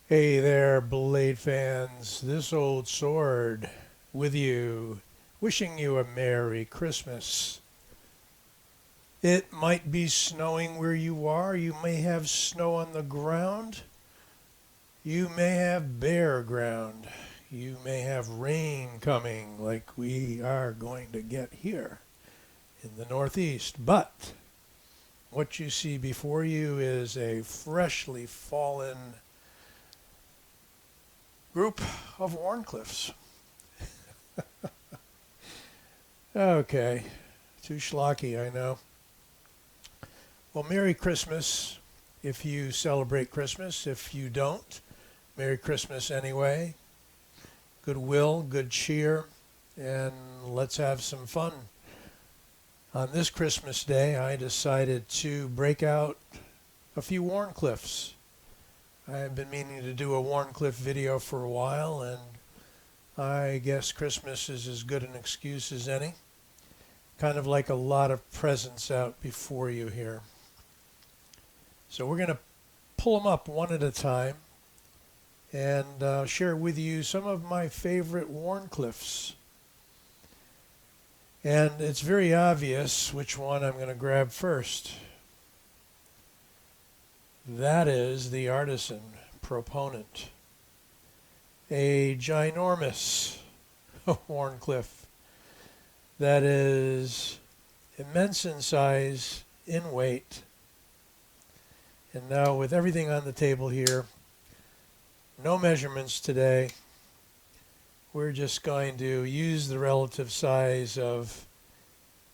Hey there, blade fans. This old sword with you, wishing you a Merry Christmas. It might be snowing where you are. You may have snow on the ground. You may have bare ground. You may have rain coming like we are going to get here in the Northeast. But what you see before you is a freshly fallen group of Wharncliffes. Okay, too schlocky, I know. Well, Merry Christmas if you celebrate Christmas. If you don't, Merry Christmas anyway. Goodwill, good cheer, and let's have some fun. On this Christmas day, I decided to break out a few Wharncliffes. I have been meaning to do a Wharncliffe video for a while, and I guess Christmas is as good an excuse as any. Kind of like a lot of presents out before you here. So we're going to pull them up one at a time and share with you some of my favorite Wharncliffes. And it's very obvious which one I'm going to grab first. That is the Artisan Proponent. A ginormous Wharncliffe that is immense in size, in weight. And now with everything on the table here, no measurements today. We're just going to use the relative size of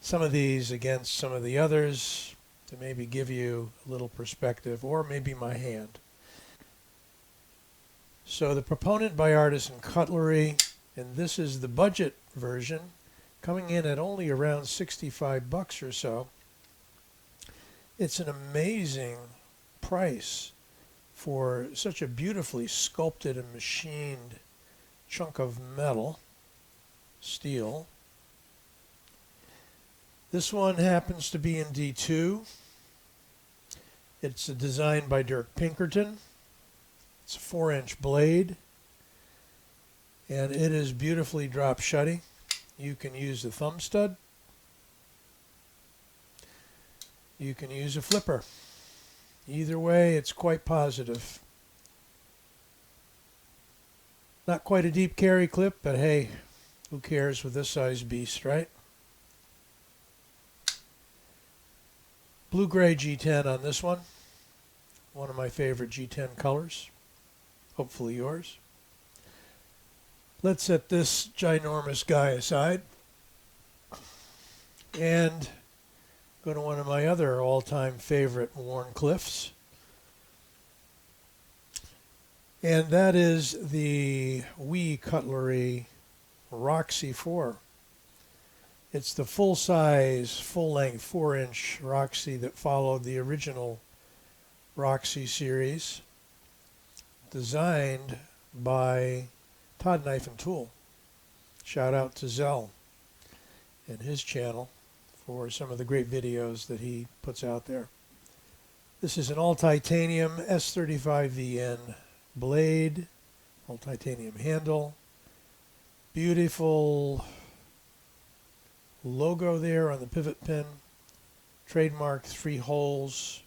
some of these against some of the others to maybe give you a little perspective, or maybe my hand. So the Proponent by Artisan Cutlery, and this is the budget version, coming in at only around 65 bucks or so. It's an amazing price for such a beautifully sculpted and machined chunk of metal, steel. This one happens to be in D2. It's designed by Dirk Pinkerton. It's a 4-inch blade, and it is beautifully drop shutty. You can use a thumb stud. You can use a flipper. Either way, it's quite positive. Not quite a deep carry clip, but hey, who cares with this size beast, right? Blue-gray G10 on this one. One of my favorite G10 colors. Hopefully yours. Let's set this ginormous guy aside and go to one of my other all-time favorite Wharncliffes. And that is the Cutlery Roxy 4. It's the full-size, full-length 4-inch Roxy that followed the original Roxy series, designed by Todd Knife and Tool. Shout out to Zell and his channel for some of the great videos that he puts out there. This is an all-titanium S35VN blade, all-titanium handle. Beautiful logo there on the pivot pin. Trademark 3 holes.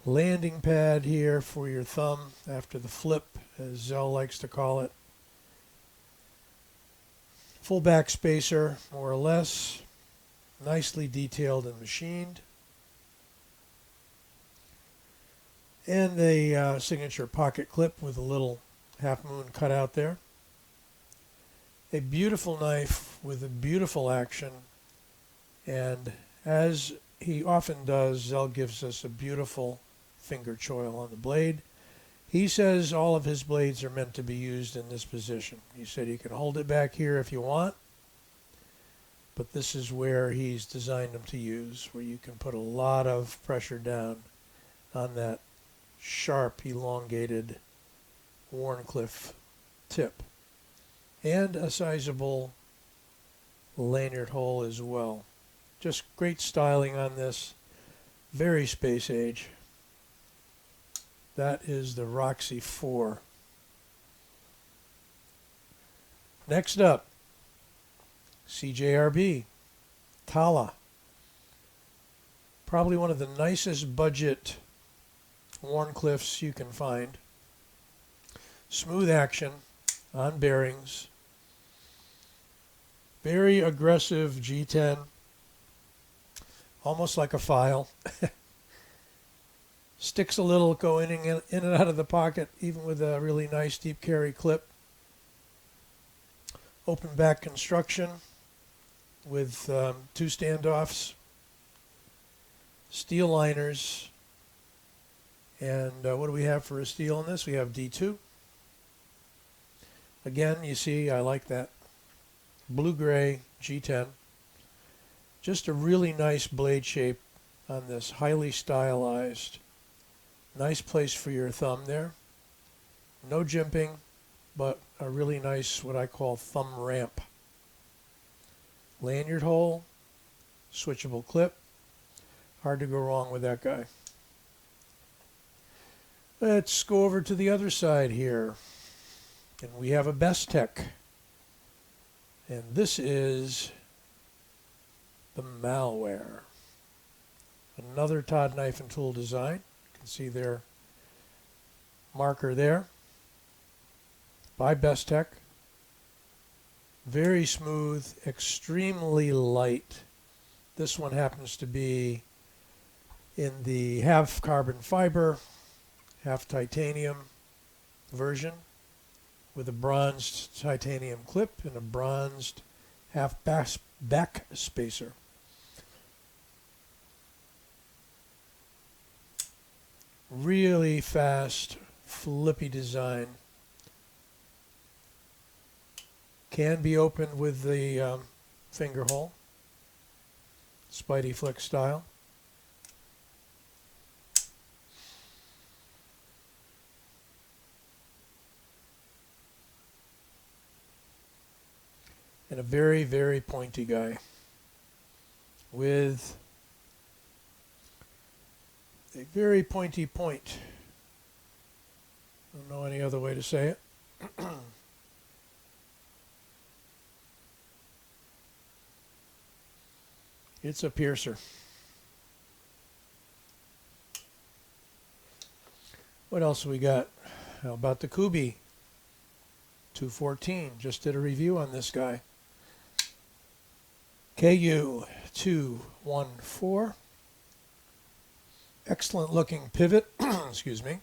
Landing pad here for your thumb after the flip, as Zell likes to call it. Full back spacer, more or less. Nicely detailed and machined. And a signature pocket clip with a little half moon cut out there. A beautiful knife with a beautiful action. And as he often does, Zell gives us a beautiful finger choil on the blade. He says all of his blades are meant to be used in this position. He said you can hold it back here if you want, but this is where he's designed them to use, where you can put a lot of pressure down on that sharp, elongated Wharncliffe tip. And a sizable lanyard hole as well. Just great styling on this. Very space age. That is the Roxy 4. Next up, CJRBtala. Probably one of the nicest budget Wharncliffes you can find. Smooth action on bearings. Very aggressive G10. Almost like a file. Sticks a little going in and out of the pocket, even with a really nice deep carry clip. Open back construction with 2 standoffs. Steel liners. And what do we have for a steel on this? We have D2. Again, you see, I like that. Blue-gray G10. Just a really nice blade shape on this, highly stylized. Nice place for your thumb there. No jimping, but a really nice, what I call thumb ramp. Lanyard hole, switchable clip. Hard to go wrong with that guy. Let's go over to the other side here. And we have a Bestek. And this is the Malware. Another Todd Knife and Tool design. You can see their marker there. By Bestek. Very smooth, extremely light. This one happens to be in the half carbon fiber, half titanium version with a bronzed titanium clip and a bronzed half back spacer. Really fast, flippy design. Can be opened with the finger hole, Spidey flick style. And a very, very pointy guy with a very pointy point. I don't know any other way to say it. It's a piercer. What else we got? How about the Kubi 214? Just did a review on this guy. KU 214. Excellent looking pivot. Excuse me.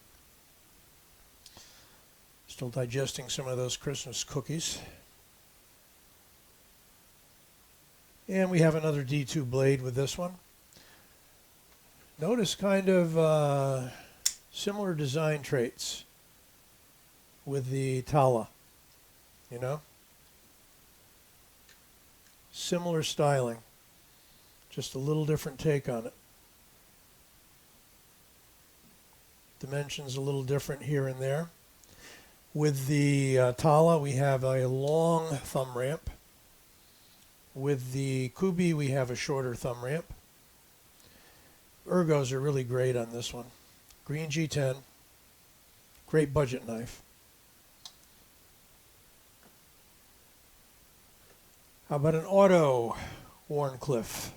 Still digesting some of those Christmas cookies. And we have another D2 blade with this one. Notice kind of similar design traits with the Tala, you know? Similar styling, just a little different take on it. Dimensions a little different here and there. With the Tala, we have a long thumb ramp. With the Kubi, we have a shorter thumb ramp. Ergos are really great on this one. Green G10, great budget knife. How about an auto Wharncliffe?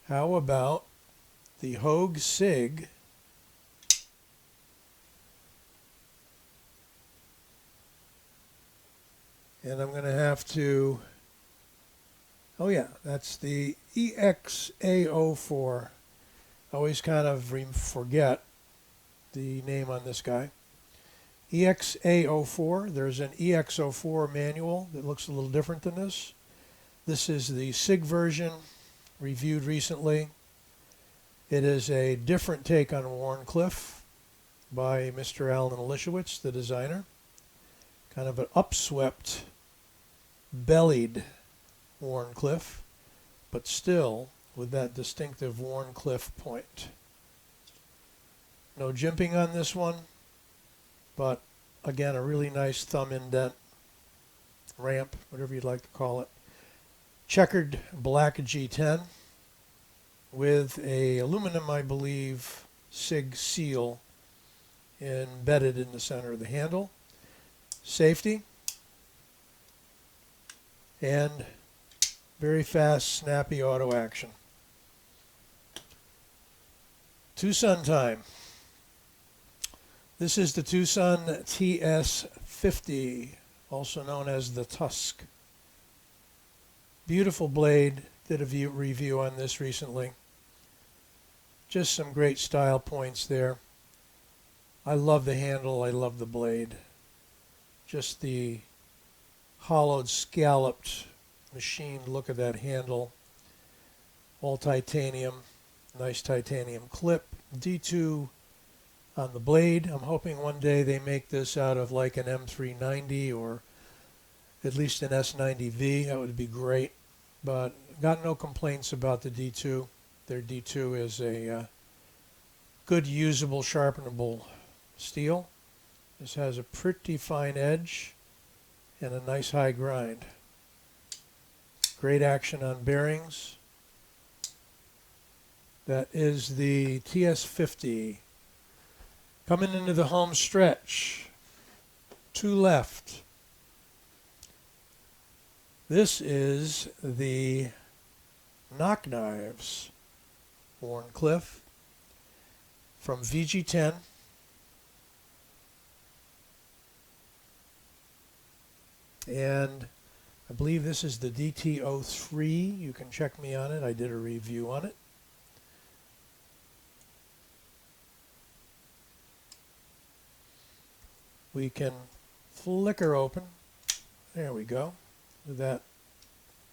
How about the Hogue Sig? And I'm going to have to, oh yeah, that's the EXA04. Always kind of forget the name on this guy. EXA04. There's an EX04 manual that looks a little different than this. This is the SIG version, reviewed recently. It is a different take on Wharncliffe by Mr. Alan Olishewicz, the designer. Kind of an upswept, bellied Wharncliffe, but still with that distinctive Wharncliffe point. No jimping on this one, but again, a really nice thumb indent, ramp, whatever you'd like to call it. Checkered black G10 with a aluminum, I believe, SIG seal embedded in the center of the handle. Safety. And very fast, snappy auto action. Tucson time. This is the Tucson TS50, also known as the Tusk. Beautiful blade. Did a review on this recently. Just some great style points there. I love the handle. I love the blade. Just the hollowed, scalloped, machined look of that handle. All titanium. Nice titanium clip. D2 on the blade. I'm hoping one day they make this out of like an M390 or at least an S90V. That would be great. But got no complaints about the D2. Their D2 is a good, usable, sharpenable steel. This has a pretty fine edge and a nice high grind. Great action on bearings. That is the TS50. Coming into the home stretch. 2 left. This is the Knock Knives Wharncliffe from VG10. And I believe this is the DT03. You can check me on it. I did a review on it. We can flicker open. There we go. With that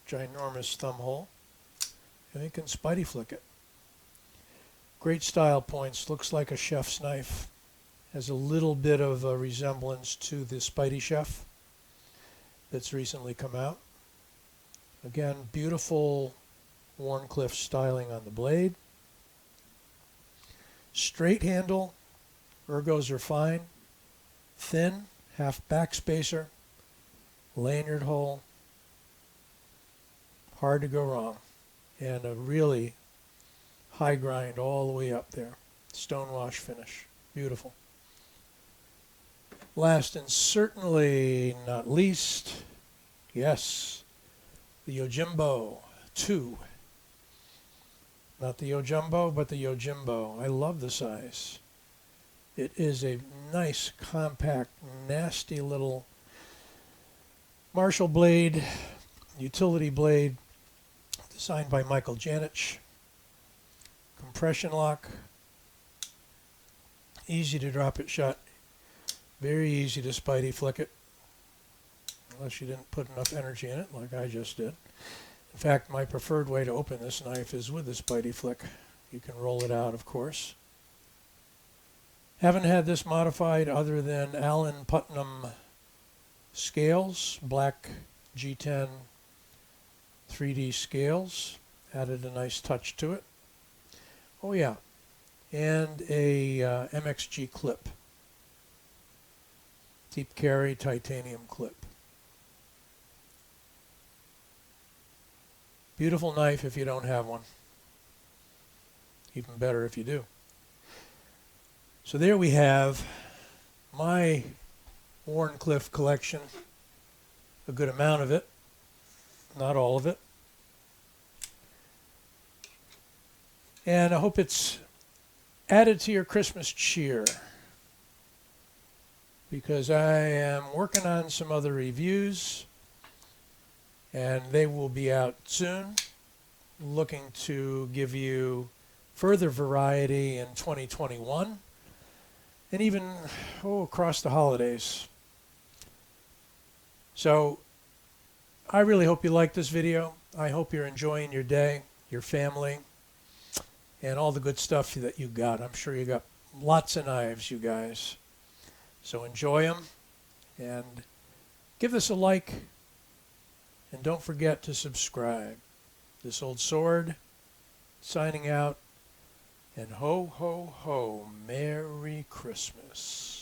ginormous thumb hole. And you can spidey flick it. Great style points. Looks like a chef's knife. Has a little bit of a resemblance to the Spidey Chef that's recently come out. Again, beautiful Wharncliffe styling on the blade. Straight handle. Ergos are fine. Thin, half backspacer. Lanyard hole. Hard to go wrong. And a really high grind all the way up there. Stonewash finish. Beautiful. Last and certainly not least, yes, the Yojimbo 2. Not the Yojumbo, but the Yojimbo. I love the size. It is a nice, compact, nasty little Marshall blade, utility blade, designed by Michael Janich. Compression lock. Easy to drop it shut. Very easy to spidey flick it. Unless you didn't put enough energy in it like I just did. In fact, my preferred way to open this knife is with the spidey flick. You can roll it out, of course. Haven't had this modified other than Alan Putnam scales, black G10 3D scales. Added a nice touch to it. Oh yeah, and a MXG clip. Deep carry titanium clip. Beautiful knife if you don't have one. Even better if you do. So there we have my Wharncliffe collection. A good amount of it. Not all of it. And I hope it's added to your Christmas cheer. Because I am working on some other reviews. And they will be out soon. Looking to give you further variety in 2021. And even across the holidays. So I really hope you like this video. I hope you're enjoying your day, your family, and all the good stuff that you got. I'm sure you got lots of knives, you guys. So enjoy them and give this a like. And don't forget to subscribe. This old sword signing out. And ho, ho, ho, Merry Christmas.